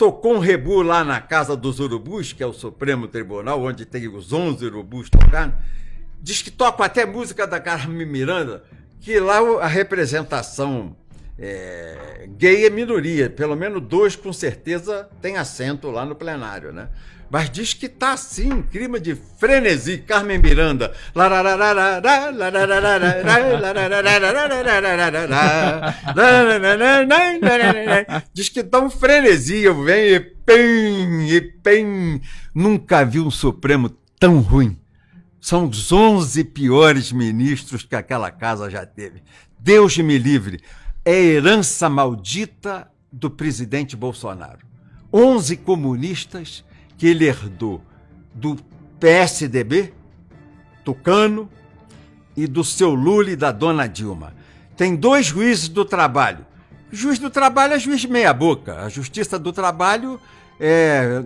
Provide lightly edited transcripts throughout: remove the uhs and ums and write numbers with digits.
tocou um rebu lá na Casa dos Urubus, que é o Supremo Tribunal, onde tem os 11 urubus tocando. Diz que toca até música da Carmen Miranda, que lá a representação gay é minoria. Pelo menos 2, com certeza, tem assento lá no plenário, né? Mas diz que tá assim, clima de frenesi. Carmen Miranda. Diz que tá um frenesi. Eu venho e pem. Nunca vi um Supremo tão ruim. São os 11 piores ministros que aquela casa já teve. Deus me livre. É herança maldita do presidente Bolsonaro. 11 comunistas que ele herdou do PSDB, Tucano, e do seu Lula e da dona Dilma. Tem 2 juízes do trabalho. O juiz do trabalho é juiz meia boca. A justiça do trabalho,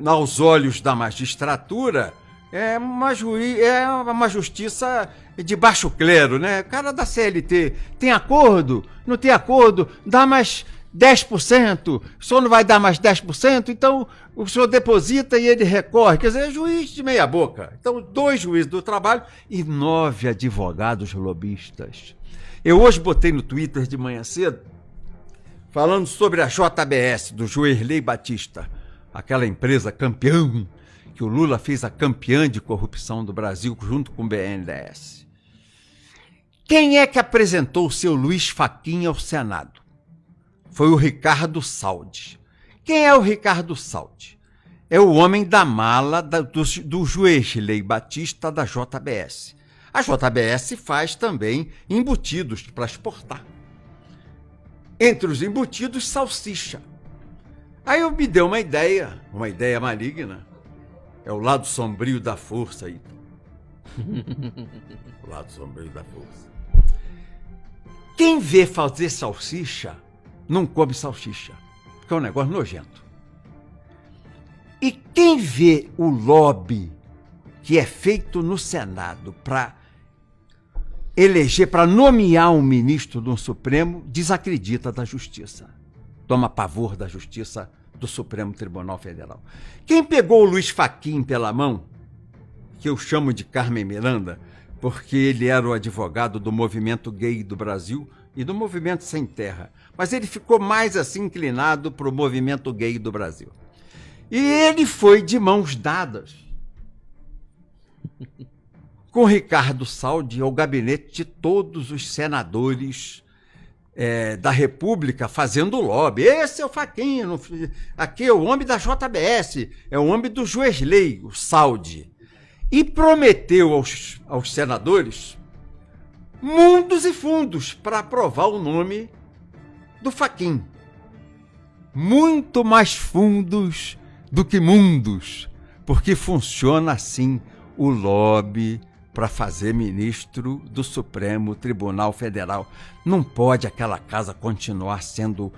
aos olhos da magistratura, é uma justiça de baixo clero, né? O cara da CLT tem acordo, não tem acordo, dá mais 10%, o senhor não vai dar mais 10%, então o senhor deposita e ele recorre. Quer dizer, é juiz de meia boca. Então, 2 juízes do trabalho e 9 advogados lobistas. Eu hoje botei no Twitter de manhã cedo, falando sobre a JBS, do Joerley Batista, aquela empresa campeã, que o Lula fez a campeã de corrupção do Brasil junto com o BNDES. Quem é que apresentou o seu Luiz Fachin ao Senado? Foi o Ricardo Saldi. Quem é o Ricardo Saldi? É o homem da mala do Joerley Batista da JBS. A JBS faz também embutidos para exportar. Entre os embutidos, salsicha. Aí eu me deu uma ideia maligna. É o lado sombrio da força aí. O lado sombrio da força. Quem vê fazer salsicha, não come salsicha, porque é um negócio nojento. E quem vê o lobby que é feito no Senado para eleger, para nomear um ministro do Supremo, desacredita da justiça. Toma pavor da justiça do Supremo Tribunal Federal. Quem pegou o Luiz Fachin pela mão, que eu chamo de Carmen Miranda, porque ele era o advogado do movimento gay do Brasil e do movimento sem terra, mas ele ficou mais assim inclinado para o movimento gay do Brasil. E ele foi de mãos dadas com Ricardo Saldi ao gabinete de todos os senadores da República fazendo lobby. Esse é o Fachin, aqui é o homem da JBS, é o homem do Joerley, o Saldi. E prometeu aos senadores mundos e fundos para aprovar o nome do Fachin. Muito mais fundos do que mundos, porque funciona assim o lobby para fazer ministro do Supremo Tribunal Federal. Não pode aquela casa continuar sendo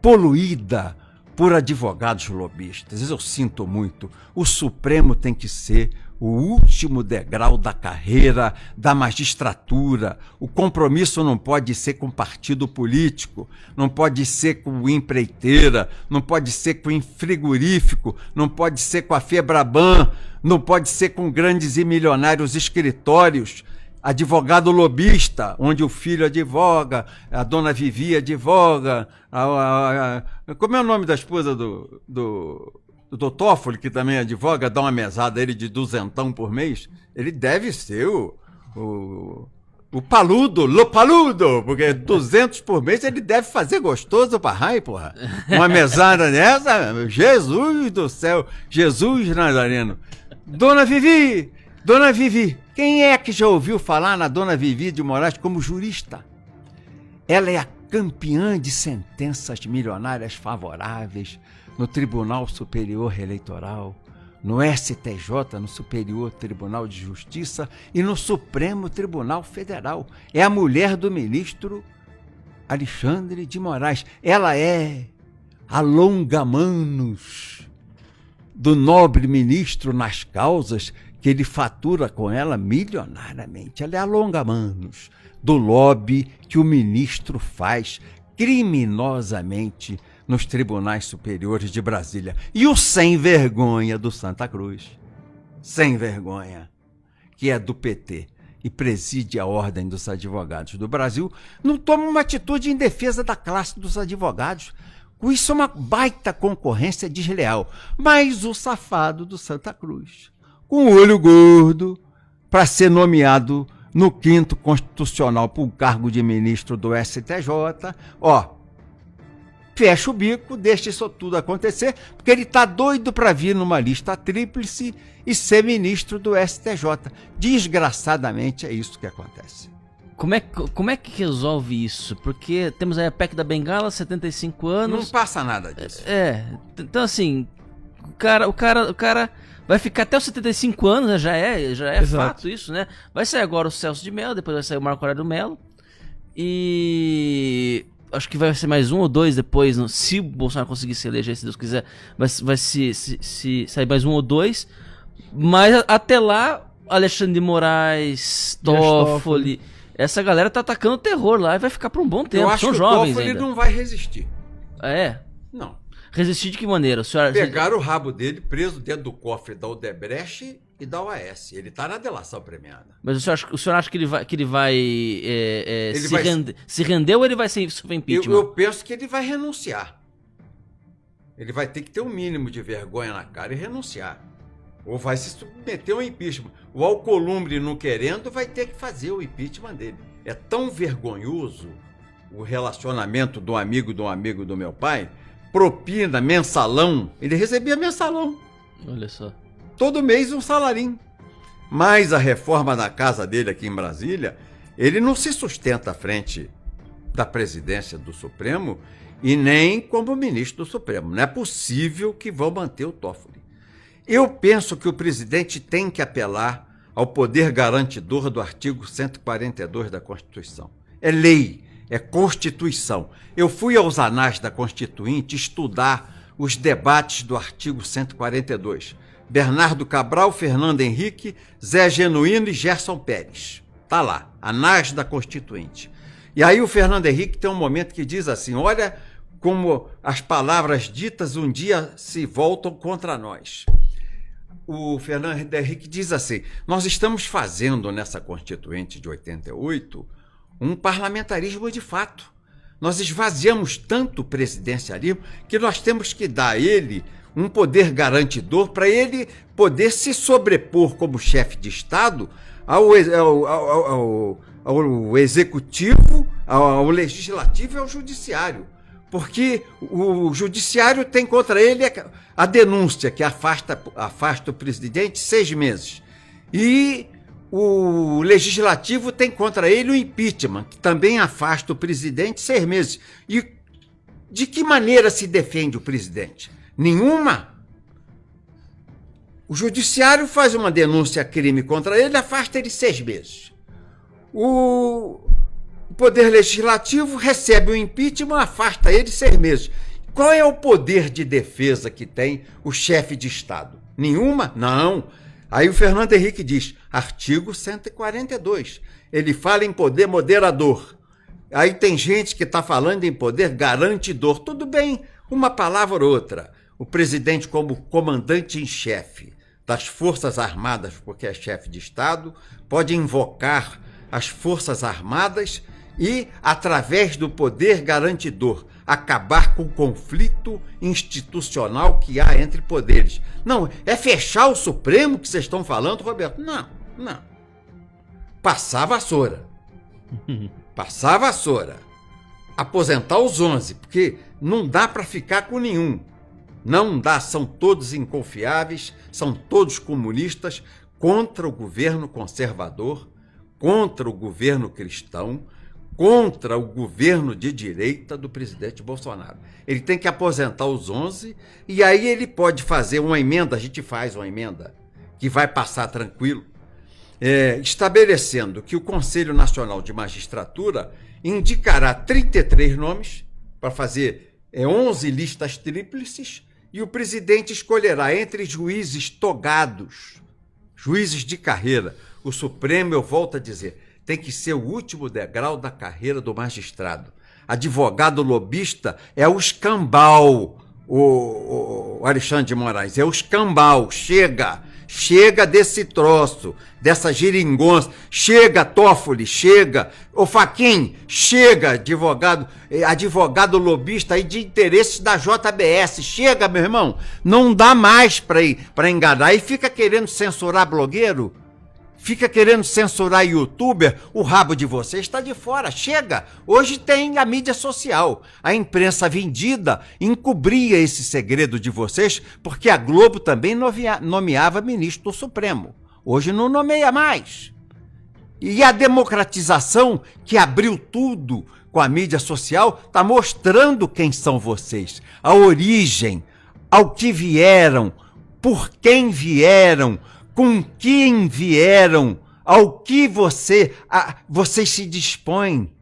poluída por advogados lobistas. Eu sinto muito. O Supremo tem que ser o último degrau da carreira da magistratura. O compromisso não pode ser com partido político, não pode ser com empreiteira, não pode ser com frigorífico, não pode ser com a Febraban, não pode ser com grandes e milionários escritórios. Advogado lobista, onde o filho advoga, a dona Vivi advoga, como é o nome da esposa do Toffoli, que também advoga, dá uma mesada a ele de 200 por mês? Ele deve ser o paludo, porque 200 por mês ele deve fazer gostoso pra raio, porra. Uma mesada dessa, Jesus do céu, Jesus Nazareno. Dona Vivi, quem é que já ouviu falar na Dona Vivi de Moraes como jurista? Ela é a campeã de sentenças milionárias favoráveis no Tribunal Superior Eleitoral, no STJ, no Superior Tribunal de Justiça e no Supremo Tribunal Federal. É a mulher do ministro Alexandre de Moraes. Ela é a longa-manos do nobre ministro nas causas que ele fatura com ela milionariamente. Ela é a longa-manos do lobby que o ministro faz criminosamente nos tribunais superiores de Brasília. E o sem vergonha do Santa Cruz, sem vergonha, que é do PT e preside a Ordem dos Advogados do Brasil, não toma uma atitude em defesa da classe dos advogados. Isso é uma baita concorrência desleal. Mas o safado do Santa Cruz, com o olho gordo, para ser nomeado no 5º Constitucional para o cargo de ministro do STJ, fecha o bico, deixa isso tudo acontecer, porque ele está doido para vir numa lista tríplice e ser ministro do STJ. Desgraçadamente é isso que acontece. Como é que resolve isso? Porque temos aí a PEC da Bengala, 75 anos. Não passa nada disso. Então assim, o cara vai ficar até os 75 anos, né? Já é fato isso, né? Vai sair agora o Celso de Mello, depois vai sair o Marco Aurélio Mello. E acho que vai ser mais um ou dois depois, se o Bolsonaro conseguir se eleger, se Deus quiser, vai se sair mais um ou dois. Mas até lá, Alexandre de Moraes, Toffoli, essa galera tá atacando o terror lá e vai ficar por um bom tempo. Eu acho São que jovens o Toffoli ainda. não vai resistir. É? Não. Resistir de que maneira? Pegaram o rabo dele preso dentro do cofre da Odebrecht e da OAS. Ele está na delação premiada. Mas o senhor acha que ele vai se render ou ele vai sofrer impeachment? Eu penso que ele vai renunciar. Ele vai ter que ter um mínimo de vergonha na cara e renunciar. Ou vai se submeter ao impeachment. O Alcolumbre, não querendo, vai ter que fazer o impeachment dele. É tão vergonhoso o relacionamento do amigo do meu pai. Propina, mensalão. Ele recebia mensalão. Olha só. Todo mês um salarinho. Mas a reforma da casa dele aqui em Brasília, ele não se sustenta à frente da presidência do Supremo e nem como ministro do Supremo. Não é possível que vão manter o Toffoli. Eu penso que o presidente tem que apelar ao poder garantidor do artigo 142 da Constituição. É lei, é Constituição. Eu fui aos anais da Constituinte estudar os debates do artigo 142. Bernardo Cabral, Fernando Henrique, Zé Genuíno e Gerson Pérez. Tá lá, anais da Constituinte. E aí o Fernando Henrique tem um momento que diz assim, olha como as palavras ditas um dia se voltam contra nós. O Fernando Henrique diz assim, nós estamos fazendo nessa Constituinte de 88 um parlamentarismo de fato. Nós esvaziamos tanto o presidencialismo que nós temos que dar a ele um poder garantidor para ele poder se sobrepor como chefe de Estado ao executivo, ao legislativo e ao judiciário. Porque o judiciário tem contra ele a denúncia que afasta o presidente 6 meses. E o legislativo tem contra ele o impeachment, que também afasta o presidente 6 meses. E de que maneira se defende o presidente? Nenhuma. O judiciário faz uma denúncia crime contra ele, afasta ele 6 meses. O poder legislativo recebe o impeachment, afasta ele 6 meses. Qual é o poder de defesa que tem o chefe de Estado? Nenhuma? Não. Aí o Fernando Henrique diz, artigo 142. Ele fala em poder moderador. Aí tem gente que está falando em poder garantidor. Tudo bem, uma palavra ou outra. O presidente, como comandante em chefe das Forças Armadas, porque é chefe de Estado, pode invocar as Forças Armadas e, através do poder garantidor, acabar com o conflito institucional que há entre poderes. Não, é fechar o Supremo que vocês estão falando, Roberto? Não. Passar a vassoura. Passar a vassoura. Aposentar os 11, porque não dá para ficar com nenhum. Não dá, são todos inconfiáveis, são todos comunistas, contra o governo conservador, contra o governo cristão, contra o governo de direita do presidente Bolsonaro. Ele tem que aposentar os 11 e aí ele pode fazer uma emenda, a gente faz uma emenda que vai passar tranquilo, estabelecendo que o Conselho Nacional de Magistratura indicará 33 nomes para fazer 11 listas tríplices e o presidente escolherá entre juízes togados, juízes de carreira. O Supremo, eu volto a dizer, tem que ser o último degrau da carreira do magistrado. advogado lobista é o escambau, o Alexandre de Moraes, é o escambau. Chega desse troço, dessa geringonça, chega, Toffoli, chega, ô Fachin, chega, advogado lobista aí de interesses da JBS, chega, meu irmão, não dá mais para enganar, e fica querendo censurar blogueiro, fica querendo censurar youtuber, o rabo de vocês está de fora, chega, hoje tem a mídia social, a imprensa vendida encobria esse segredo de vocês, porque a Globo também nomeava ministro do Supremo, hoje não nomeia mais. E a democratização que abriu tudo com a mídia social está mostrando quem são vocês, a origem, ao que vieram, por quem vieram, com quem vieram, ao que vocês se dispõem.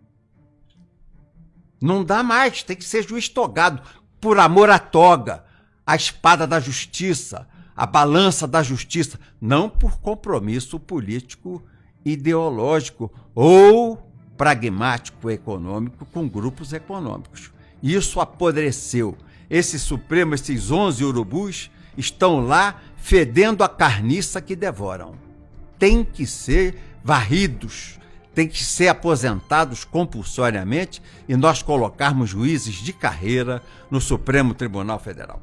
Não dá mais, tem que ser juiz togado, por amor à toga, a espada da justiça, a balança da justiça, não por compromisso político, ideológico ou pragmático econômico com grupos econômicos. Isso apodreceu. Esse Supremo, esses 11 urubus, estão lá fedendo a carniça que devoram. Tem que ser varridos, tem que ser aposentados compulsoriamente e nós colocarmos juízes de carreira no Supremo Tribunal Federal.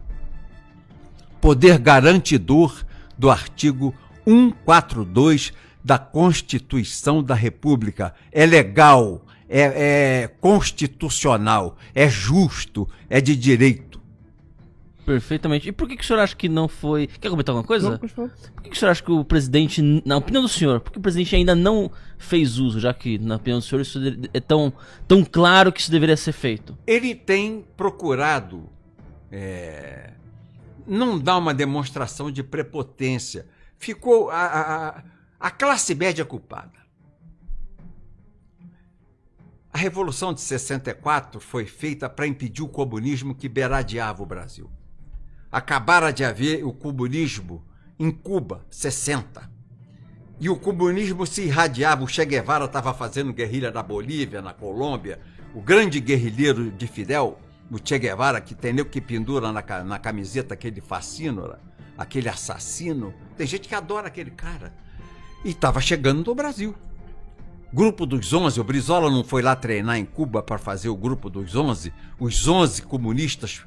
Poder garantidor do artigo 142 da Constituição da República. É legal, é constitucional, é justo, é de direito. Perfeitamente. E por que o senhor acha que não foi... Quer comentar alguma coisa? Não, por favor. Por que o senhor acha que o presidente, na opinião do senhor, por que o presidente ainda não fez uso, já que, na opinião do senhor, isso é tão claro que isso deveria ser feito? Ele tem procurado não dar uma demonstração de prepotência. Ficou a classe média culpada. A Revolução de 64 foi feita para impedir o comunismo que beiradeava o Brasil. Acabara de haver o comunismo em Cuba, 60. E o comunismo se irradiava, o Che Guevara estava fazendo guerrilha na Bolívia, na Colômbia, o grande guerrilheiro de Fidel, o Che Guevara, que tem nego que pendura na camiseta aquele fascínora, aquele assassino, tem gente que adora aquele cara, e estava chegando no Brasil. Grupo dos 11, o Brizola não foi lá treinar em Cuba para fazer o Grupo dos 11, os 11 comunistas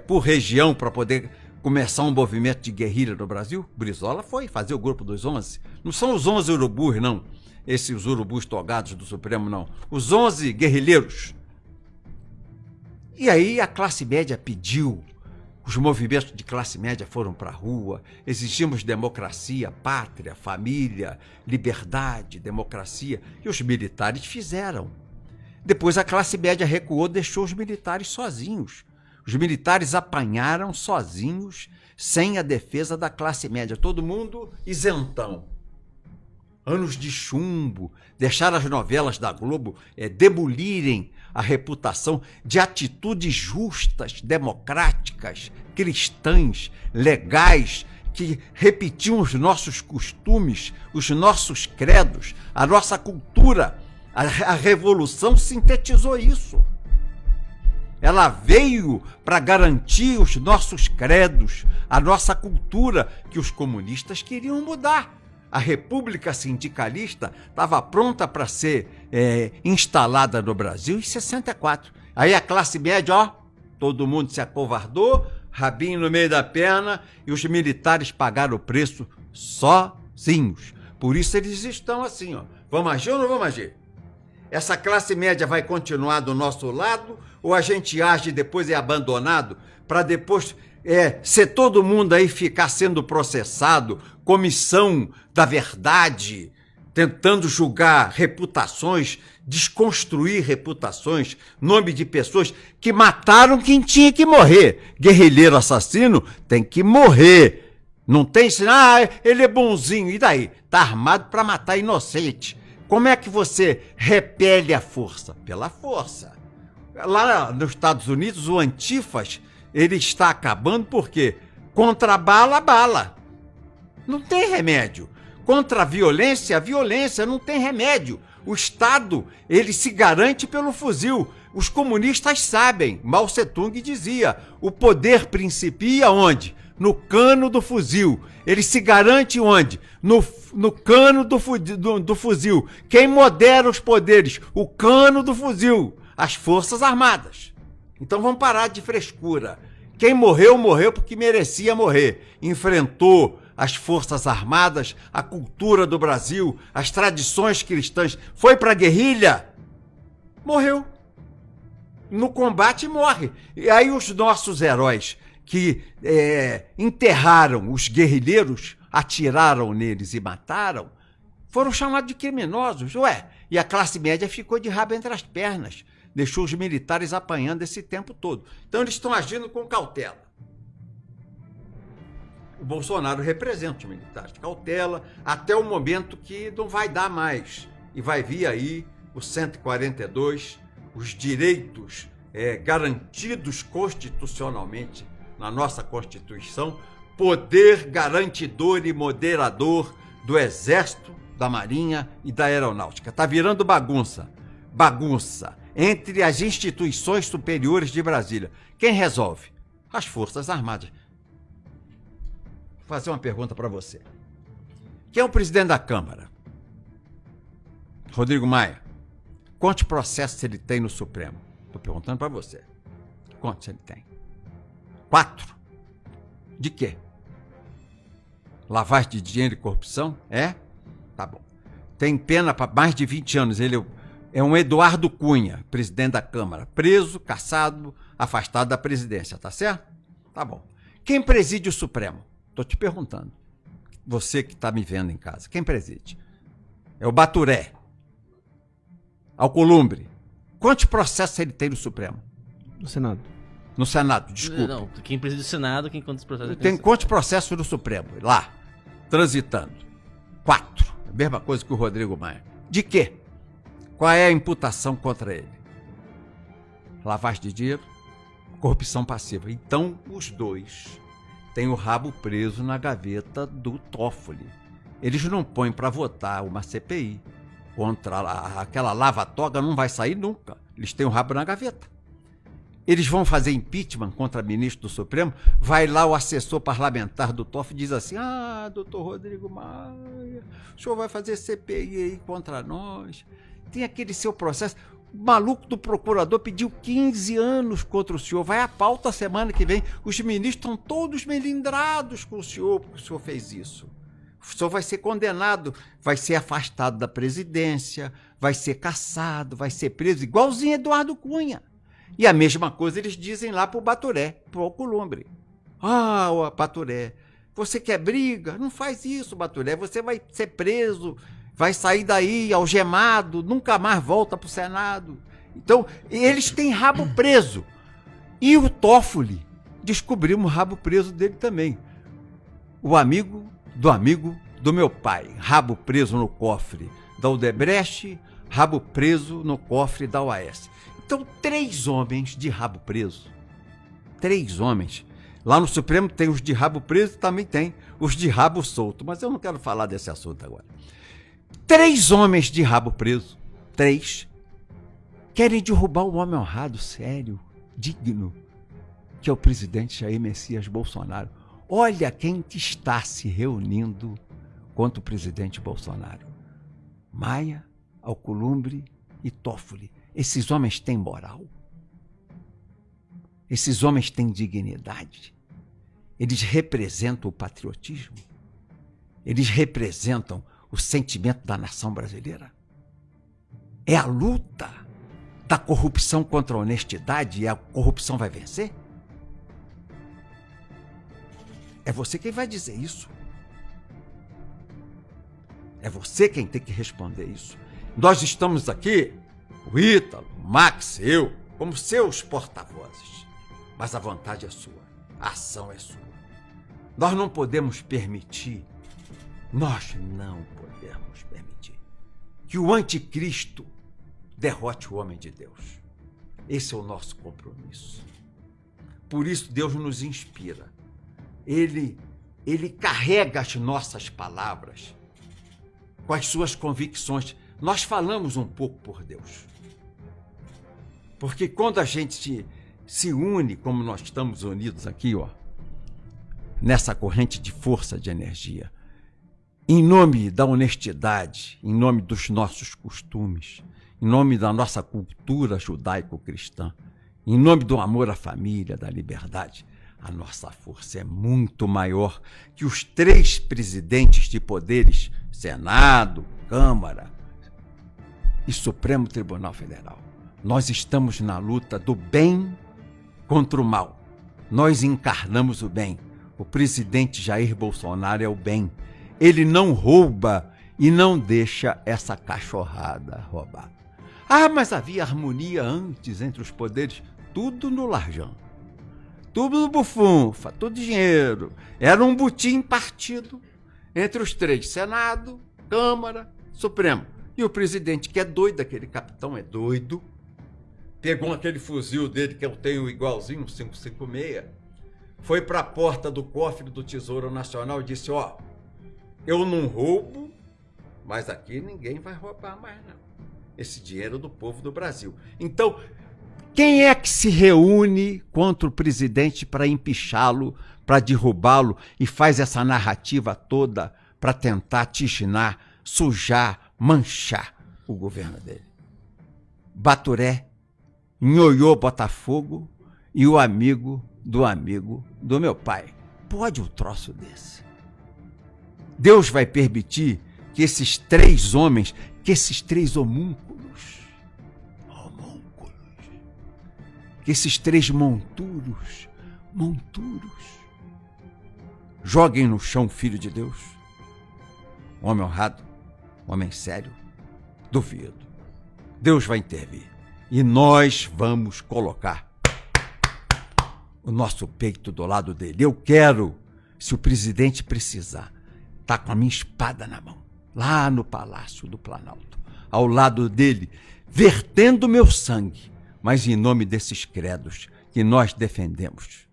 por região para poder começar um movimento de guerrilha no Brasil? Brizola foi fazer o Grupo dos 11. Não são os 11 urubus, não. Esses urubus togados do Supremo, não. Os 11 guerrilheiros. E aí a classe média pediu, os movimentos de classe média foram para a rua, exigimos democracia, pátria, família, liberdade, democracia, e os militares fizeram. Depois a classe média recuou, deixou os militares sozinhos. Os militares apanharam sozinhos, sem a defesa da classe média. Todo mundo isentão. Anos de chumbo, deixaram as novelas da Globo demolirem a reputação de atitudes justas, democráticas, cristãs, legais, que repetiam os nossos costumes, os nossos credos, a nossa cultura. A Revolução sintetizou isso. Ela veio para garantir os nossos credos, a nossa cultura, que os comunistas queriam mudar. A República Sindicalista estava pronta para ser instalada no Brasil em 64. Aí a classe média, todo mundo se acovardou, rabinho no meio da perna, e os militares pagaram o preço sozinhos. Por isso eles estão assim, vamos agir ou não vamos agir? Essa classe média vai continuar do nosso lado ou a gente age e depois é abandonado para depois ser todo mundo aí ficar sendo processado, comissão da verdade, tentando julgar reputações, desconstruir reputações, nome de pessoas que mataram quem tinha que morrer. Guerrilheiro assassino tem que morrer. Não tem assim, ele é bonzinho, e daí? Tá armado para matar inocente. Como é que você repele a força? Pela força. Lá nos Estados Unidos, o Antifas, ele está acabando porque contra a bala, bala. Não tem remédio. Contra a violência não tem remédio. O Estado, ele se garante pelo fuzil. Os comunistas sabem. Mao Tse-tung dizia, o poder principia onde? No cano do fuzil. Ele se garante onde? No cano do fuzil. Quem modera os poderes? O cano do fuzil. As Forças Armadas. Então vamos parar de frescura. Quem morreu, morreu porque merecia morrer. Enfrentou as Forças Armadas, a cultura do Brasil, as tradições cristãs. Foi para a guerrilha, morreu. No combate morre. E aí os nossos heróis que enterraram os guerrilheiros, atiraram neles e mataram, foram chamados de criminosos. E a classe média ficou de rabo entre as pernas. Deixou os militares apanhando esse tempo todo. Então eles estão agindo com cautela. O Bolsonaro representa os militares. Cautela até o momento que não vai dar mais. E vai vir aí o 142, os direitos garantidos constitucionalmente na nossa Constituição, poder garantidor e moderador do Exército, da Marinha e da Aeronáutica. Está virando bagunça. Bagunça entre as instituições superiores de Brasília. Quem resolve? As Forças Armadas. Vou fazer uma pergunta para você. Quem é o presidente da Câmara? Rodrigo Maia. Quantos processos ele tem no Supremo? Estou perguntando para você. Quantos ele tem? 4. De quê? Lavagem de dinheiro e corrupção? Tá bom. Tem pena para mais de 20 anos. Ele é um Eduardo Cunha, presidente da Câmara, preso, cassado, afastado da presidência, tá certo? Tá bom. Quem preside o Supremo? Estou te perguntando. Você que está me vendo em casa, quem preside? É o Baturé. Alcolumbre. Quantos processos ele tem no Supremo? No Senado. No Senado, desculpa. Não, quem preside o Senado, quem conta os processos... Tem quantos processos no Supremo? Lá, transitando. 4. A mesma coisa que o Rodrigo Maia. De quê? Qual é a imputação contra ele? Lavagem de dinheiro, corrupção passiva. Então, os dois têm o rabo preso na gaveta do Toffoli. Eles não põem para votar uma CPI contra aquela lava-toga, não vai sair nunca. Eles têm o rabo na gaveta. Eles vão fazer impeachment contra ministro do Supremo, vai lá o assessor parlamentar do Toffoli e diz assim, doutor Rodrigo Maia, o senhor vai fazer CPI aí contra nós, tem aquele seu processo, o maluco do procurador pediu 15 anos contra o senhor, vai à pauta semana que vem, os ministros estão todos melindrados com o senhor, porque o senhor fez isso. O senhor vai ser condenado, vai ser afastado da presidência, vai ser cassado, vai ser preso, igualzinho Eduardo Cunha. E a mesma coisa eles dizem lá pro Baturé, pro Alcolumbre. Baturé, você quer briga? Não faz isso, Baturé, você vai ser preso, vai sair daí algemado, nunca mais volta pro Senado. Então, eles têm rabo preso. E o Toffoli, descobrimos o rabo preso dele também. O amigo do meu pai, rabo preso no cofre da Odebrecht, rabo preso no cofre da OAS. Então, 3 homens de rabo preso. 3 homens. Lá no Supremo tem os de rabo preso, também tem os de rabo solto. Mas eu não quero falar desse assunto agora. 3 homens de rabo preso. 3. Querem derrubar um homem honrado, sério, digno, que é o presidente Jair Messias Bolsonaro. Olha quem está se reunindo contra o presidente Bolsonaro. Maia, Alcolumbre e Toffoli. Esses homens têm moral. Esses homens têm dignidade. Eles representam o patriotismo. Eles representam o sentimento da nação brasileira. É a luta da corrupção contra a honestidade e a corrupção vai vencer? É você quem vai dizer isso. É você quem tem que responder isso. Nós estamos aqui, o Ítalo, o Max, eu, como seus porta-vozes. Mas a vontade é sua, a ação é sua. Nós não podemos permitir que o anticristo derrote o homem de Deus. Esse é o nosso compromisso. Por isso Deus nos inspira. Ele carrega as nossas palavras com as suas convicções. Nós falamos um pouco por Deus. Porque quando a gente se une, como nós estamos unidos aqui, ó, nessa corrente de força, de energia, em nome da honestidade, em nome dos nossos costumes, em nome da nossa cultura judaico-cristã, em nome do amor à família, da liberdade, a nossa força é muito maior que os 3 presidentes de poderes, Senado, Câmara e Supremo Tribunal Federal. Nós estamos na luta do bem contra o mal. Nós encarnamos o bem. O presidente Jair Bolsonaro é o bem. Ele não rouba e não deixa essa cachorrada roubar. Ah, mas havia harmonia antes entre os poderes. Tudo no larjão. Tudo no bufunfa, tudo dinheiro. Era um butim partido entre os 3, Senado, Câmara, Supremo. E o presidente, que é doido, aquele capitão é doido, pegou aquele fuzil dele, que eu tenho igualzinho, um 556, foi para a porta do cofre do Tesouro Nacional e disse, ó, eu não roubo, mas aqui ninguém vai roubar mais não. Esse dinheiro é do povo do Brasil. Então, quem é que se reúne contra o presidente para empichá-lo, para derrubá-lo e faz essa narrativa toda para tentar ticinar, sujar, manchar o governo dele? Baturé, Nhôiô Botafogo e o amigo do meu pai. Pode um troço desse? Deus vai permitir que esses 3 homens, que esses 3 homúnculos, que esses 3 monturos, joguem no chão o Filho de Deus? Homem honrado, homem sério? Duvido. Deus vai intervir. E nós vamos colocar o nosso peito do lado dele. Eu quero, se o presidente precisar, tá com a minha espada na mão, lá no Palácio do Planalto, ao lado dele, vertendo meu sangue, mas em nome desses credos que nós defendemos.